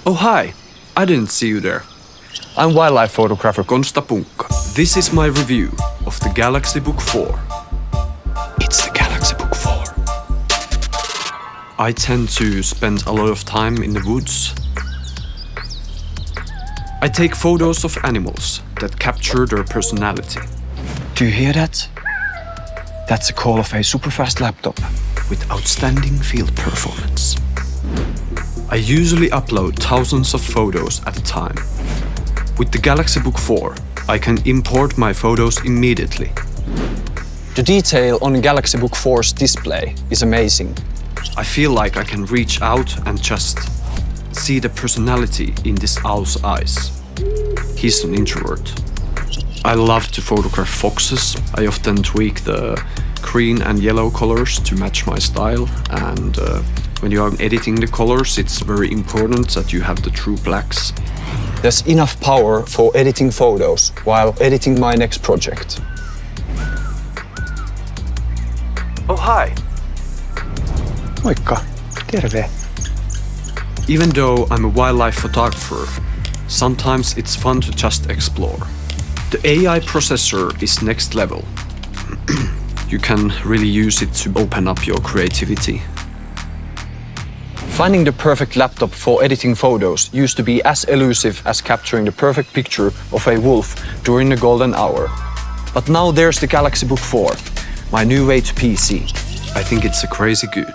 Oh hi, I didn't see you there. I'm wildlife photographer Konsta Punkka. This is my review of the Galaxy Book 4. It's the Galaxy Book 4. I tend to spend a lot of time in the woods. I take photos of animals that capture their personality. Do you hear that? That's the call of a superfast laptop With outstanding field performance. I usually upload thousands of photos at a time. With the Galaxy Book 4, I can import my photos immediately. The detail on Galaxy Book 4's display is amazing. I feel like I can reach out and just see the personality in this owl's eyes. He's an introvert. I love to photograph foxes. I often tweak the green and yellow colors to match my style, and when you are editing the colors, it's very important that you have the true blacks. There's enough power for editing photos while editing my next project. Oh hi! Moikka, terve. Even though I'm a wildlife photographer, sometimes it's fun to just explore. The AI processor is next level. You can really use it to open up your creativity. Finding the perfect laptop for editing photos used to be as elusive as capturing the perfect picture of a wolf during the golden hour. But now there's the Galaxy Book 4, my new way to PC. I think it's a crazy good.